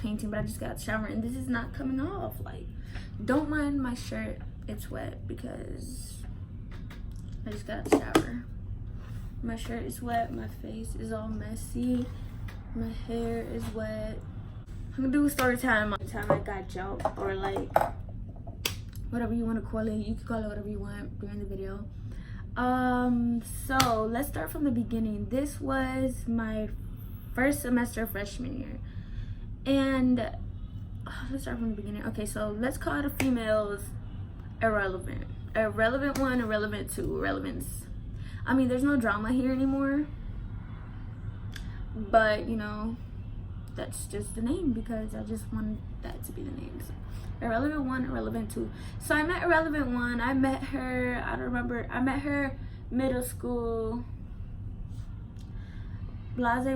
painting, but I just got out the shower and this is not coming off. Like, don't mind my shirt, it's wet because I just got out the shower. My shirt is wet, my face is all messy, my hair is wet. I'm gonna do a story time on the time I got jumped, or like whatever you want to call it. You can call it whatever you want during the video. So let's start from the beginning. This was my first semester freshman year, and let's start from the beginning. Okay, so let's call the females irrelevant. Irrelevant 1, irrelevant 2, irrelevance. I mean, there's no drama here anymore, but you know, that's just the name because I just wanted that to be the name. So, irrelevant 1, irrelevant 2. So I met irrelevant 1. I met her, I don't remember, I met her middle school, blase,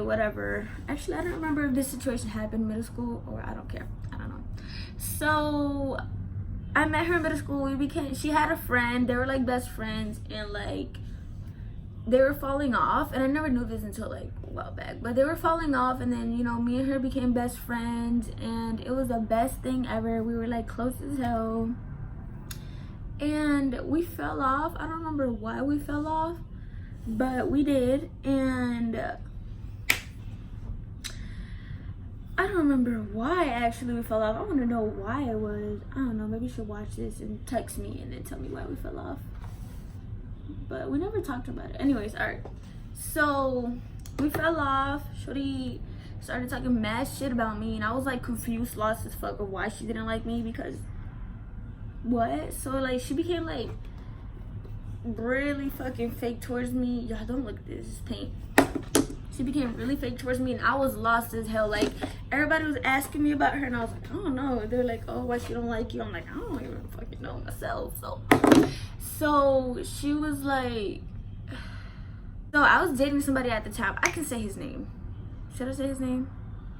whatever. Actually, I don't remember if this situation happened middle school, or I don't care, I don't know. So I met her in middle school. She had a friend, they were like best friends, and like they were falling off, and I never knew this until like a while back, but they were falling off, and then, you know, me and her became best friends, and it was the best thing ever. We were like close as hell, and we fell off. I don't remember why we fell off, but we did, and I don't remember why actually we fell off. I want to know why it was. I don't know, maybe you should watch this and text me and then tell me why we fell off, but we never talked about it. Anyways, all right, so we fell off. Shorty started talking mad shit about me, and I was like confused, lost as fuck of why she didn't like me, because what? So like she became like really fucking fake towards me. Y'all don't look at this, it's paint. She became really fake towards me, and I was lost as hell. Like, everybody was asking me about her, and I was like, I don't know. They're like, oh, why she don't like you? I'm like, I don't even fucking know myself. So she was like, so I was dating somebody at the time. I can say his name. Should I say his name?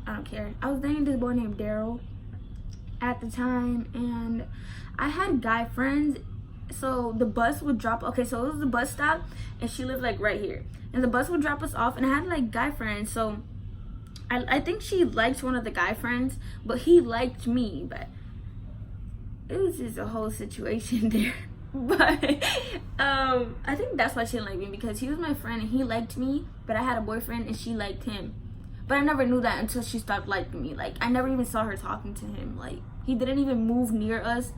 I don't care. I was dating this boy named Daryl at the time, and I had guy friends. So the bus would drop, okay, so it was the bus stop, and she lived like right here, and the bus would drop us off, and I had like guy friends. So I think she liked one of the guy friends, but he liked me, but it was just a whole situation there. But I think that's why she didn't like me, because he was my friend and he liked me, but I had a boyfriend and she liked him. But I never knew that until she stopped liking me. Like, I never even saw her talking to him. Like, he didn't even move near us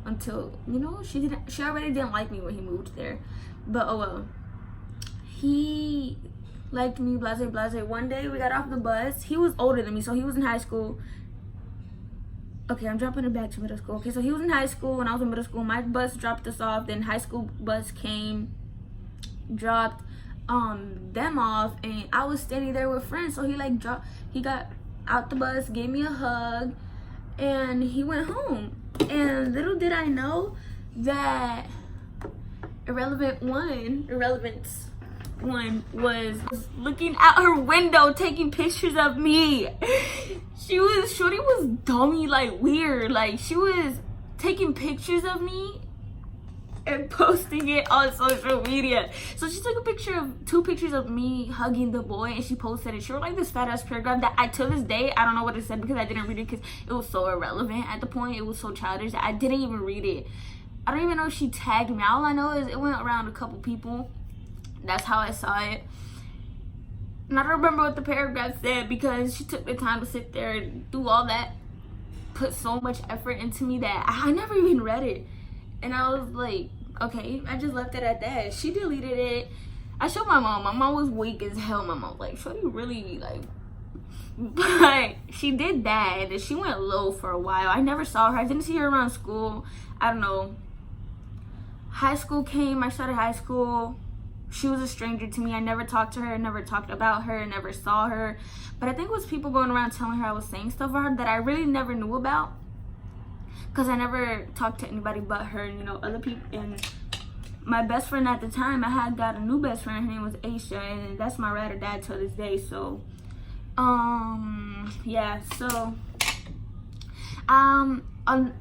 until, you know, she already didn't like me when he moved there. But oh well, he liked me, blase. One day we got off the bus. He was older than me, so he was in high school. Okay, I'm dropping it back to middle school. Okay, so he was in high school when I was in middle school. My bus dropped us off, then high school bus came, dropped them off, and I was standing there with friends. So he got out the bus, gave me a hug, and he went home. And little did I know that irrelevance one was looking out her window taking pictures of me. Shorty was dummy, like weird. Like, she was taking pictures of me and posting it on social media. So she took two pictures of me hugging the boy, and she posted it. She wrote like this fat ass paragraph that to this day I don't know what it said, because I didn't read it, because it was so irrelevant at the point. It was so childish that I didn't even read it. I don't even know if she tagged me. All I know is it went around a couple people. That's how I saw it. And I don't remember what the paragraph said, because she took the time to sit there and do all that, put so much effort into me that I never even read it. And I was like, okay, I just left it at that. She deleted it. I showed my mom. My mom was weak as hell. My mom was like, Shorty really like, but she did that, and then she went low for a while. I never saw her. I didn't see her around school. I don't know. High school came. I started high school. She was a stranger to me. I never talked to her, never talked about her, never saw her. But I think it was people going around telling her I was saying stuff to her that I really never knew about, because I never talked to anybody but her, and, you know, other people. And my best friend at the time, I had got a new best friend. Her name was Aisha, and that's my ride or die till this day. So yeah, so a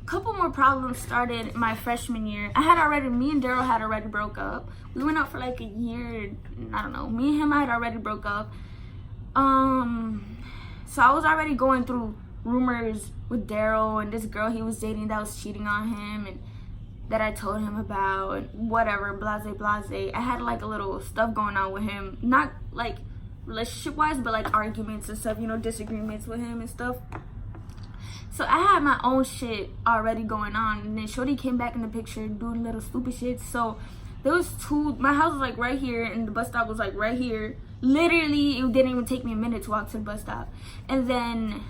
couple more problems started my freshman year. Me and Daryl had already broke up. We went out for like a year. I don't know. Me and him, I had already broke up. So I was already going through rumors with Daryl and this girl he was dating that was cheating on him, and that I told him about, and whatever, blase blase. I had like a little stuff going on with him, not like relationship wise, but like arguments and stuff, you know, disagreements with him and stuff. So I had my own shit already going on, and then Shorty came back in the picture doing little stupid shit. So there was two, my house was like right here and the bus stop was like right here. Literally, it didn't even take me a minute to walk to the bus stop. And then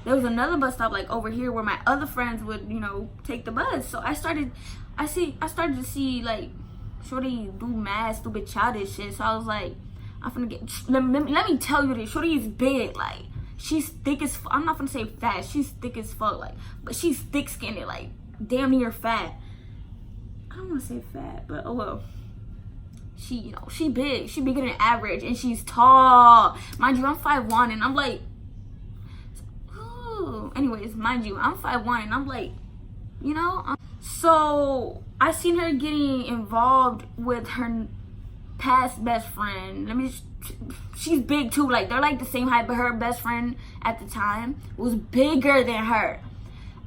there was another bus stop like over here where my other friends would, you know, take the bus. So I started to see like Shorty do mad stupid childish shit. So I was like, I'm finna get, let me tell you this, Shorty is big, like she's thick as I'm not gonna say fat, she's thick as fuck, like, but she's thick skinned, like damn near fat. I don't wanna say fat, but oh well. She, you know, she big, she bigger than average, and she's tall. Mind you, I'm 5'1", and I'm like, ooh. Anyways, mind you, I'm 5'1", and I'm like, you know, so I seen her getting involved with her past best friend. She's big too, like they're like the same height, but her best friend at the time was bigger than her.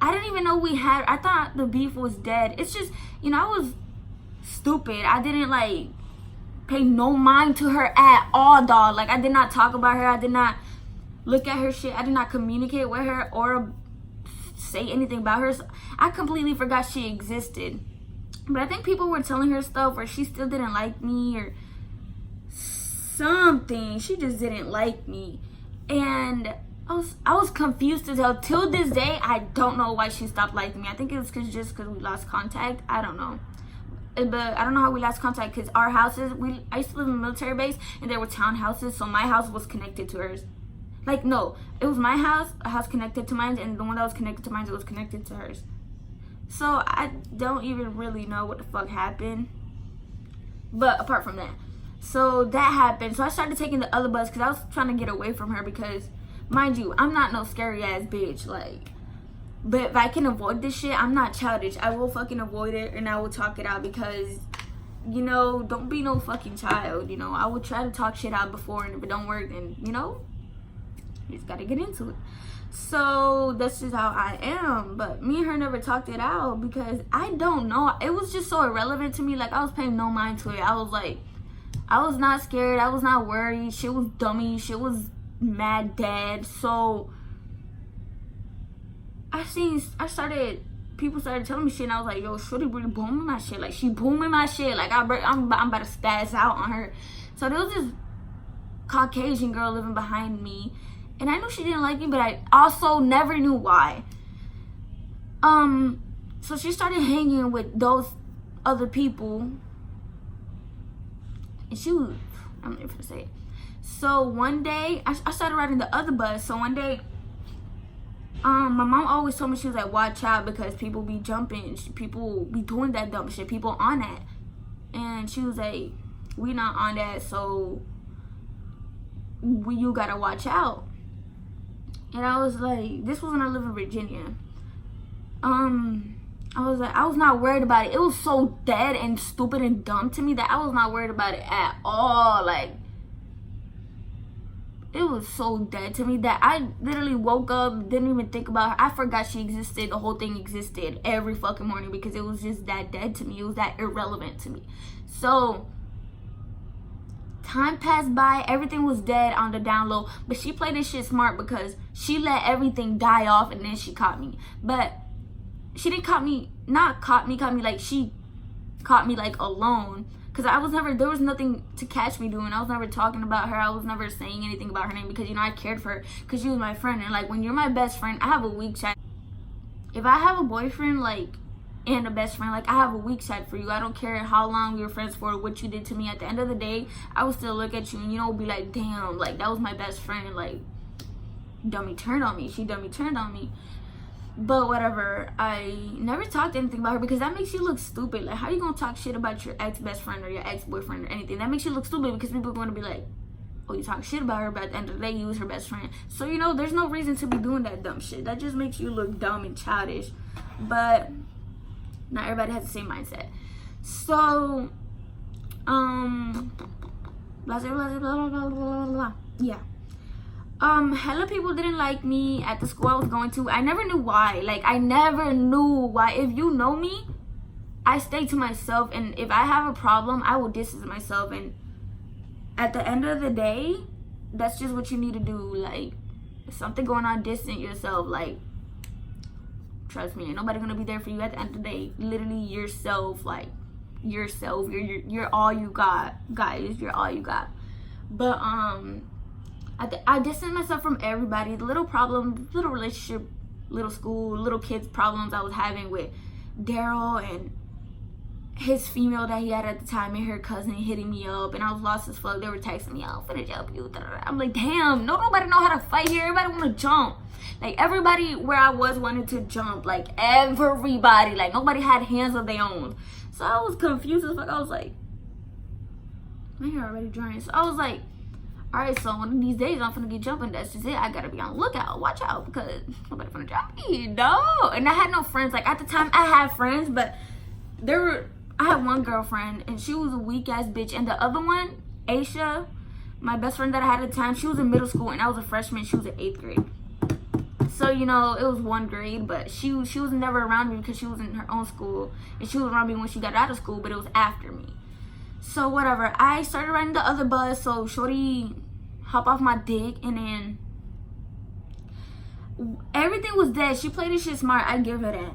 I didn't even know I thought the beef was dead. It's just, you know, I was stupid. I didn't like pay no mind to her at all, dog. Like I did not talk about her, I did not look at her shit, I did not communicate with her or say anything about her. So I completely forgot she existed. But I think people were telling her stuff, or she still didn't like me or something. She just didn't like me, and I was confused as hell. Till this day, I don't know why she stopped liking me. I think it was just because we lost contact. I don't know, but I don't know how we lost contact, because our houses, I used to live in a military base, and there were townhouses, so my house was connected to hers. Like, no, it was my house, a house connected to mine, and the one that was connected to mine, it was connected to hers. So I don't even really know what the fuck happened. But apart from that, so that happened. So I started taking the other bus because I was trying to get away from her, because mind you, I'm not no scary ass bitch, like, but if I can avoid this shit, I'm not childish. I will fucking avoid it, and I will talk it out, because, you know, don't be no fucking child, you know. I will try to talk shit out before, and if it don't work, then, you know, you just gotta get into it. So that's just how I am. But me and her never talked it out, because I don't know, it was just so irrelevant to me. Like I was paying no mind to it. I was like, I was not scared, I was not worried. Shit was dummy, shit was mad dead. So people started telling me shit, and I was like, yo, Shorty really booming my shit. Like she booming my shit, like I'm about to spaz out on her. So there was this Caucasian girl living behind me, and I knew she didn't like me, but I also never knew why. So she started hanging with those other people, and she was, I'm not even gonna say it. So one day, I started riding the other bus. So one day, my mom always told me, she was like, watch out, because people be jumping, people be doing that dumb shit, people on that. And she was like, we not on that, so you gotta watch out. And I was like, this was when I lived in Virginia. I was like, I was not worried about it. It was so dead and stupid and dumb to me that I was not worried about it at all. Like, it was so dead to me that I literally woke up, didn't even think about her. I forgot she existed. The whole thing existed every fucking morning, because it was just that dead to me. It was that irrelevant to me. So time passed by, everything was dead on the down low, but she played this shit smart, because she let everything die off, and then she caught me. But she didn't caught me like she caught me like alone, because there was nothing to catch me doing. I was never talking about her, I was never saying anything about her name, because, you know, I cared for her, because she was my friend. And like, when you're my best friend, I have a weak side. If I have a boyfriend, like, and a best friend, like, I have a weak side for you. I don't care how long we were friends for, what you did to me. At the end of the day, I will still look at you and, you know, be like, damn, like, that was my best friend. Like, dummy turned on me. She dummy turned on me. But whatever, I never talked anything about her, because that makes you look stupid. Like, how you gonna talk shit about your ex-best friend or your ex-boyfriend or anything? That makes you look stupid, because people are gonna be like, oh, you talk shit about her, but at the end of the day, you was her best friend. So, you know, there's no reason to be doing that dumb shit. That just makes you look dumb and childish. But not everybody has the same mindset. So, blah, blah, blah, blah, blah, blah, blah. Yeah. Hella people didn't like me at the school I was going to. I never knew why. Like, I never knew why. If you know me, I stay to myself, and if I have a problem, I will distance myself. And at the end of the day, that's just what you need to do. Like, if something going on, distance yourself. Like, trust me, ain't nobody gonna be there for you at the end of the day. Literally yourself. Like, yourself. You're all you got, guys. You're all you got. But I distanced myself from everybody. The little problem, little relationship, little school, little kids problems I was having with Daryl and his female that he had at the time, and her cousin hitting me up, and I was lost as fuck. They were texting me, "I'm finna jump you." I'm like, damn, nobody know how to fight here. Everybody want to jump. Like, everybody where I was wanted to jump. Like, everybody. Like, nobody had hands of their own. So I was confused as fuck. I was like, my hair already drying. So I was like, all right, so one of these days I'm finna get jumping. That's just it. I gotta be on the lookout. Watch out, because nobody finna jump me. No. And I had no friends. Like, at the time, I had friends, but I had one girlfriend, and she was a weak ass bitch. And the other one, Aisha, my best friend that I had at the time, she was in middle school, and I was a freshman. She was in 8th grade. So, you know, it was 1 grade, but she was never around me because she was in her own school, and she was around me when she got out of school, but it was after me. So whatever, I started riding the other bus, so shorty hop off my dick, and then everything was dead. She played this shit smart. I give her that.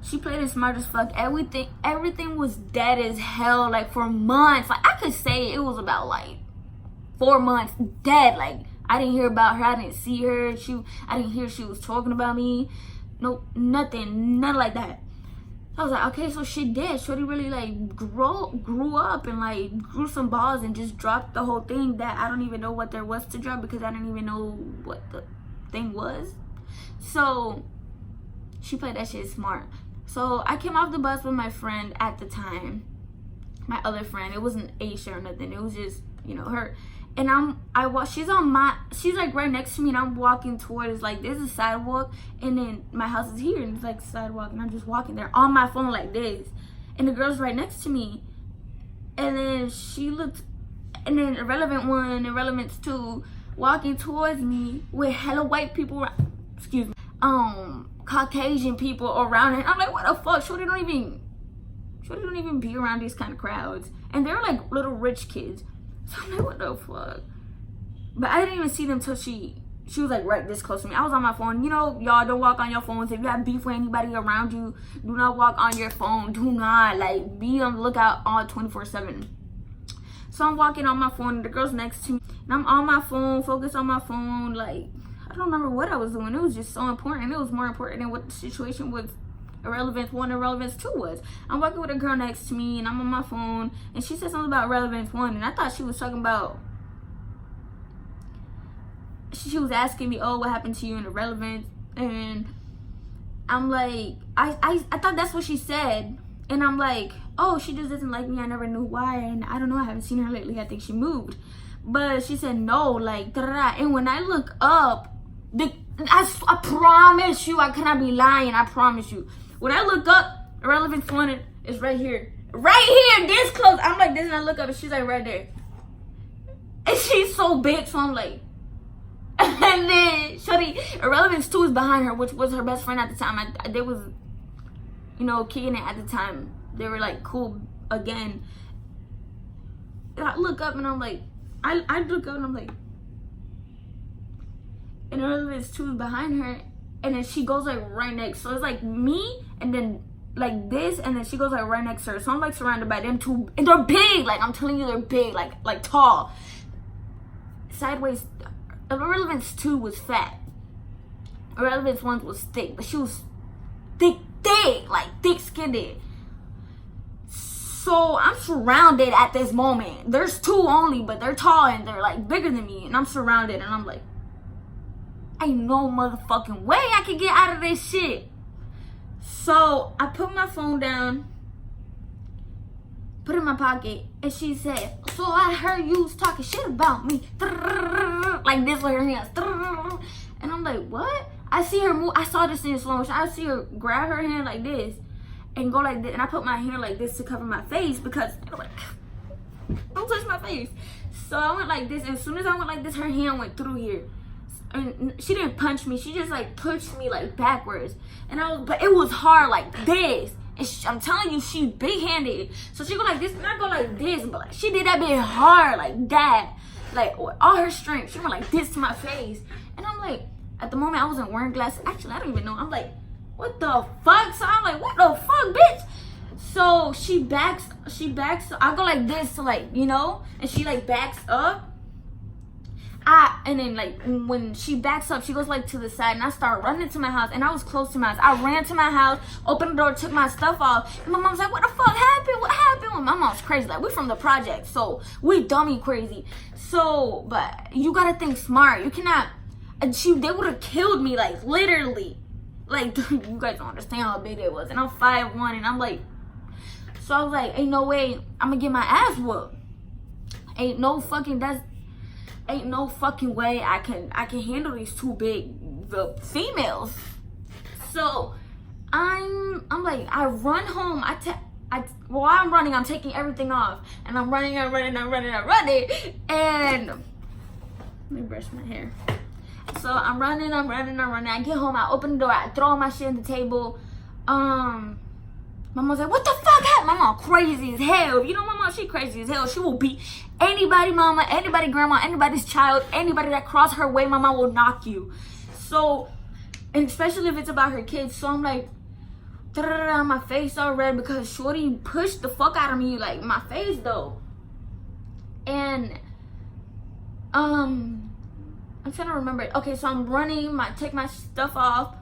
She played it smart as fuck. Everything was dead as hell. Like, for months. Like, I could say it was about like 4 months dead. Like, I didn't hear about her. I didn't see her. I didn't hear she was talking about me. Nope, nothing like that. I was like, okay, so she dead. Shorty really like grew up and like grew some balls and just dropped the whole thing that I don't even know what there was to drop, because I didn't even know what the thing was. So she played that shit smart. So I came off the bus with my friend at the time, my other friend. It wasn't Aisha or nothing. It was just, you know, her. And she's like right next to me, and I'm walking towards, like, there's a sidewalk, and then my house is here, and it's like a sidewalk, and I'm just walking there on my phone like this, and the girl's right next to me, and then she looked, and then Irrelevant 1, Irrelevant 2, walking towards me with hella white people, excuse me, Caucasian people around it. I'm like, what the fuck? Shorty don't even be around these kind of crowds, and they're like little rich kids. So I'm like, what the fuck? But I didn't even see them till she was like right this close to me. I was on my phone. You know, y'all, don't walk on your phones. If you have beef with anybody around you, do not walk on your phone. Do not, like, be on the lookout on 24/7. So I'm walking on my phone, and the girl's next to me, and I'm on my phone, focused on my phone. Like, I don't remember what I was doing. It was just so important. It was more important than what the situation with Irrelevance 1 and Irrelevance 2 was. I'm walking with a girl next to me, and I'm on my phone, and she said something about Irrelevance 1, and I thought she was talking about, she was asking me, oh, what happened to you in Irrelevance? And I'm like, I thought that's what she said, and I'm like, oh, she just doesn't like me. I never knew why, and I don't know, I haven't seen her lately. I think she moved. But she said no, like, da-da-da. And when I look up, I promise you, I cannot be lying, I promise you. When I look up, Irrelevance 1 is right here. Right here, this close. I'm like this, and I look up, and she's like right there. And she's so big, so I'm like, and then shorty, Irrelevance 2 is behind her, which was her best friend at the time. They was, you know, kicking it at the time. They were like cool again. And I look up, and I'm like, I look up, and I'm like, and Irrelevance 2 is behind her, and then she goes like right next. So it's like me, and then like this, and then she goes like right next to her. So I'm like surrounded by them two, and they're big. Like, I'm telling you, they're big, like tall. Sideways, Irrelevance 2 was fat. Irrelevance 1 was thick, but she was thick, like thick-skinned. So I'm surrounded at this moment. There's 2 only, but they're tall and they're like bigger than me, and I'm surrounded, and I'm like, ain't no motherfucking way I can get out of this shit. So I put my phone down, put it in my pocket, and she said, so I heard you was talking shit about me. Like this with her hands. And I'm like, what? I see her move. I saw this in slow motion. I see her grab her hand like this and go like this. And I put my hand like this to cover my face, because like, don't touch my face. So I went like this, and as soon as I went like this, her hand went through here. and she didn't punch me. She just like pushed me like backwards, but it was hard like this. And I'm telling you, she big-handed. So she go like this, and I go like this. But like, she did that bit hard like that, like with all her strength. She went like this to my face, and I'm like, at the moment I wasn't wearing glasses. Actually, I don't even know. I'm like, what the fuck? So I'm like, what the fuck, bitch? So she backs. I go like this, so like, you know, and she like backs up. And then like when she backs up, she goes like to the side, and I start running to my house, and I was close to my house. I ran to my house, opened the door, took my stuff off, and my mom's like, what the fuck happened? What happened? Well, my mom's crazy. Like, we from the project, so we dummy crazy. So, but you gotta think smart. You cannot, and they would have killed me, like literally. Like, you guys don't understand how big it was, and I'm 5'1", and I'm like, so I was like, ain't no way I'm gonna get my ass whooped. Ain't no fucking way I can handle these two big females. So I'm like, I run home. While I'm running, I'm taking everything off, and I'm running, and let me brush my hair. So I'm running. I get home, I open the door, I throw all my shit on the table. My mom's like, what the fuck happened? My mom crazy as hell. You know my mom, she crazy as hell. She will beat anybody mama, anybody grandma, anybody's child, anybody that cross her way, my mom will knock you. So, and especially if it's about her kids. So I'm like, my face all red because shorty pushed the fuck out of me, like my face though. And I'm trying to remember it. Okay, so I'm running, take my stuff off,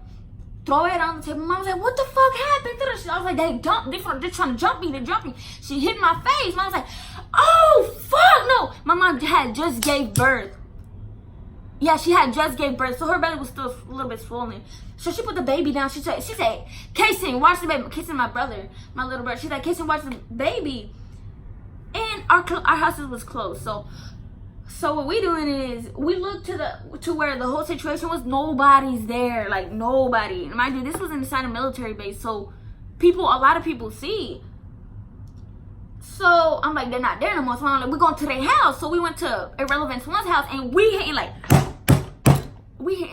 throw it on the table. Mom was like, what the fuck happened? I was like, they're trying to jump me. She hit my face. Mom was like, oh fuck no. My mom had just gave birth. Yeah, she had just gave birth, so her belly was still a little bit swollen. So she put the baby down. She said, Kason, watch the baby. Kason, my little brother. She's like, Kason, watch the baby. And our houses was closed. So what we doing is we look to where the whole situation was. Nobody's there, like nobody. And mind you, this was inside a military base, so a lot of people see. So I'm like, they're not there no more. So I'm like, we're going to their house. So we went to Irrelevant One's house, and we hitting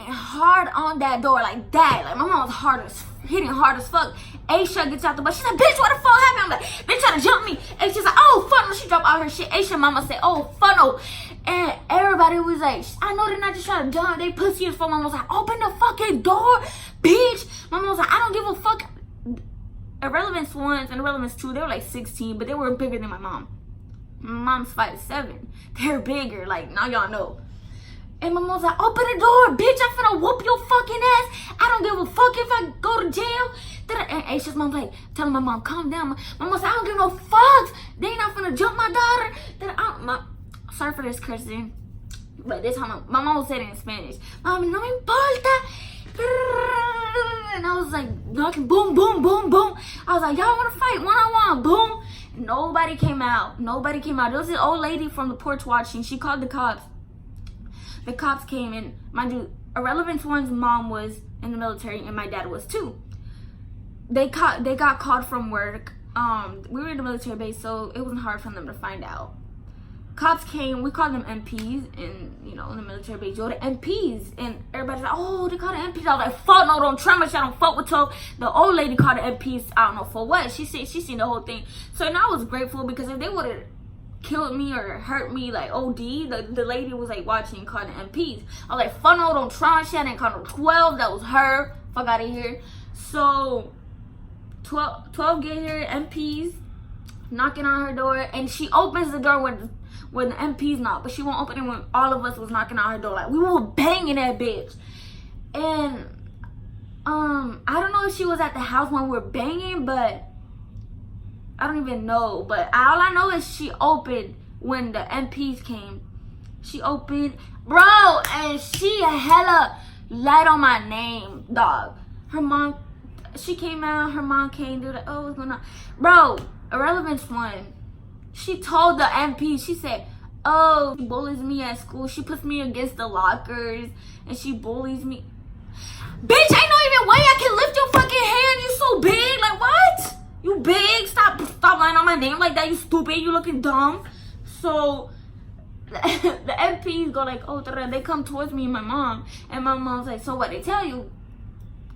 hard on that door like that. Like my mom was hitting hard as fuck. Aisha gets out the bus. She's like, bitch, what the fuck happened? I'm like, they trying to jump me. And she's like, oh fuck no. She dropped all her shit. Aisha mama said, oh fuck no. And everybody was like, I know they're not just trying to jump. They pussy as fuck. Mama was like, open the fucking door, bitch. Mama was like, I don't give a fuck. Irrelevance 1 and Irrelevance 2, they were like 16, but they were bigger than my mom. My mom's 5'7". They're bigger, like, now y'all know. And my mom's like, open the door, bitch. I'm finna whoop your fucking ass. I don't give a fuck if I go to jail. And Aisha's mom's like, telling my mom, calm down. My mom's like, I don't give no fucks. They ain't not finna jump my daughter. Sorry for this cursing, but this time my mom said it in Spanish. Mami, no me importa. And I was like, knocking, boom, boom, boom, boom. I was like, y'all want to fight one-on-one? Boom. Nobody came out. There was this old lady from the porch watching. She called the cops. The cops came, and mind you, Irrelevant One's mom was in the military, and my dad was too. They got called from work. We were in the military base, so it wasn't hard for them to find out. Cops came, we called them MPs, and in the military base, yo, the MPs, and everybody's like, oh, they called the MPs. I was like, fuck no, don't try much, I don't fuck with her. The old lady called the MPs, I don't know for what. She said she seen the whole thing. So now I was grateful, because if they would have killed me or hurt me like OD, the lady was like watching and called the MPs. I was like, fuck no, don't try shit. I didn't call no 12, that was her. Fuck out of here. So 12 get here, MPs knocking on her door, and she opens the door when the MPs knock, but she won't open it when all of us was knocking on her door. Like, we were banging that bitch. And I don't know if she was at the house when we were banging, but I don't even know. But all I know is she opened when the MPs came. She opened, bro, and she hella light on my name, dog. Her mom, she came out, her mom came, they're like, oh, what's going on? Bro, Irrelevance 1, she told the MP, she said, oh, she bullies me at school. She puts me against the lockers, and she bullies me. Bitch, ain't no even way I can lift your fucking hand. You so big. Like, what? You big? Stop lying on my name like that, you stupid. You looking dumb. So, the MPs go like, oh, they come towards me and my mom. And my mom's like, so what they tell you?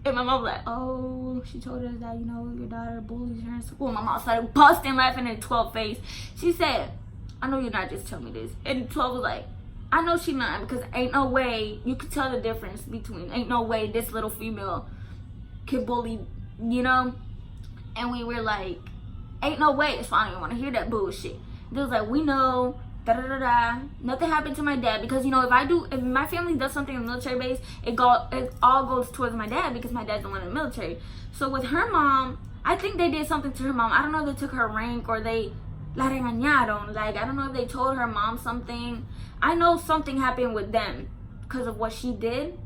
And my mom was like, oh, she told us that, you know, your daughter bullies her in school. My mom started busting laughing in 12's face. She said, I know you're not just telling me this. And 12 was like, I know she not, because ain't no way you could tell the difference between, ain't no way this little female could bully, you know? And we were like, ain't no way. So I don't even want to hear that bullshit. They was like, we know, da da da da. Nothing happened to my dad, because, you know, if my family does something in the military base, it all goes towards my dad, because my dad's the one in the military. So with her mom, I think they did something to her mom. I don't know if they took her rank or they la regañaron. Like, I don't know if they told her mom something. I know something happened with them because of what she did.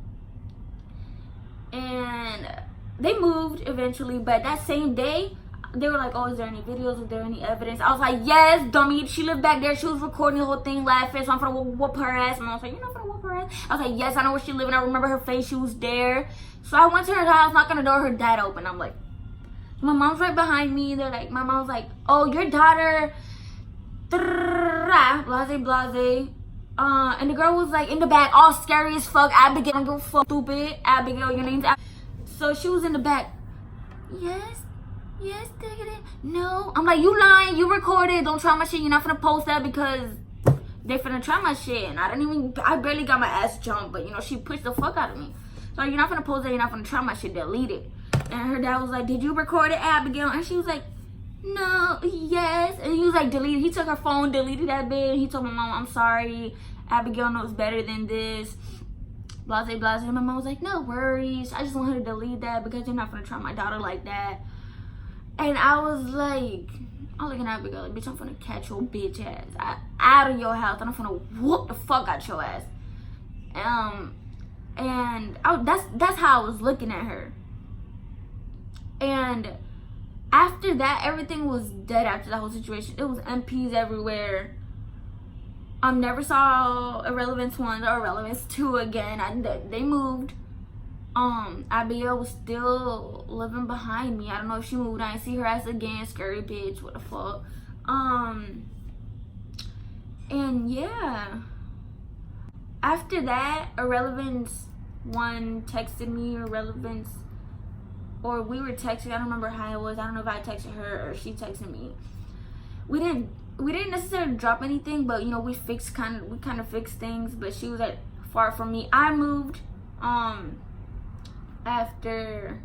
And they moved eventually, but that same day, they were like, oh, is there any videos? Is there any evidence? I was like, yes, dummy. She lived back there. She was recording the whole thing, laughing. So I'm gonna whoop her ass. And I was like, you're not gonna whoop her ass? I was like, yes, I know where she lived. And I remember her face. She was there. So I went to her house, knocked on the door. Her dad opened. I'm like, my mom's right behind me. They're like, my mom's like, oh, your daughter, blase, blase. And the girl was like in the back, all scary as fuck. Abigail, don't give a fuck, stupid. Abigail, your name's Abigail. So she was in the back. Yes, diggity. No. I'm like, you lying, you recorded. Don't try my shit. You're not finna post that because they finna try my shit. And I barely got my ass jumped, but you know, she pushed the fuck out of me. So you're not finna post that, you're not finna try my shit, delete it. And her dad was like, did you record it, Abigail? And she was like, no, yes. And he was like, delete it. He took her phone, deleted that bit. He told my mom, I'm sorry. Abigail knows better than this. Blase, blase. And my mom was like, no worries. I just want her to delete that because you're not gonna try my daughter like that. And I was like, I'm looking at Abigail like, bitch, I'm gonna catch your bitch ass out of your house and I'm gonna whoop the fuck out your ass. And that's how I was looking at her. And after that, everything was dead after that whole situation. It was MPs everywhere. Never saw Irrelevance 1 or Irrelevance 2 again. They moved. Abigail was still living behind me. I don't know if she moved. I didn't see her ass again. Scary bitch. What the fuck? And yeah. After that, Irrelevance 1 texted me, Irrelevance, or we were texting. I don't remember how it was. I don't know if I texted her or she texted me. We didn't necessarily drop anything, but you know, we kind of fixed things. But she was like far from me. I moved after,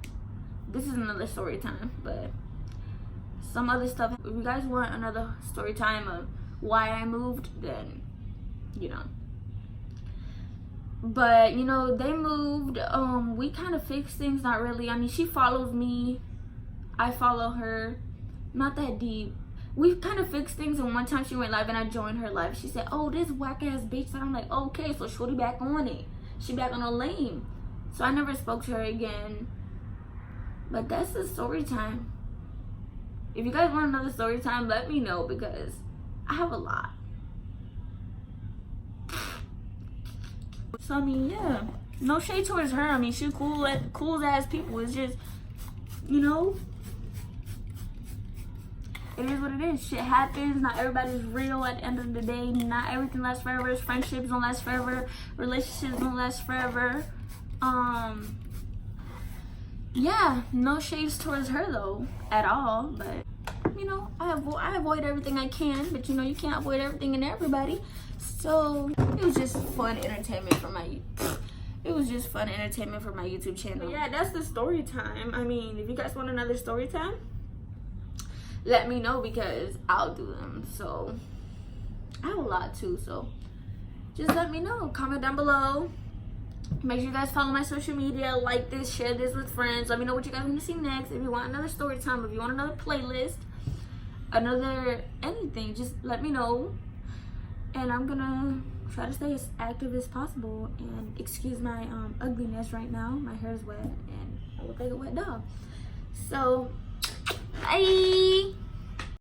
this is another story time, but some other stuff. If you guys want another story time of why I moved, then you know. But you know, they moved. We kind of fixed things. Not really. I mean, she follows me, I follow her. Not that deep. We kind of fixed things, and one time she went live and I joined her live. She said, oh, this whack ass bitch. And I'm like, okay, so shorty back on it. She back on her lane. So I never spoke to her again. But that's the story time. If you guys want another story time, let me know because I have a lot. So I mean, yeah, no shade towards her. I mean, she's cool ass people. It's just, you know, it is what it is. Shit happens. Not everybody's real at the end of the day. Not everything lasts forever. Friendships don't last forever. Relationships don't last forever. Yeah, no shades towards her though at all. But you know, I avoid everything I can. But you know, you can't avoid everything and everybody. So it was just fun entertainment for my YouTube channel. But yeah, that's the story time. I mean, if you guys want another story time, let me know because I'll do them. So I have a lot too, so just let me know. Comment down below. Make sure you guys follow my social media, like this, share this with friends. Let me know what you guys want to see next. If you want another story time, if you want another playlist, another anything, just let me know. And I'm gonna try to stay as active as possible. And excuse my ugliness right now. My hair is wet and I look like a wet dog. So, bye.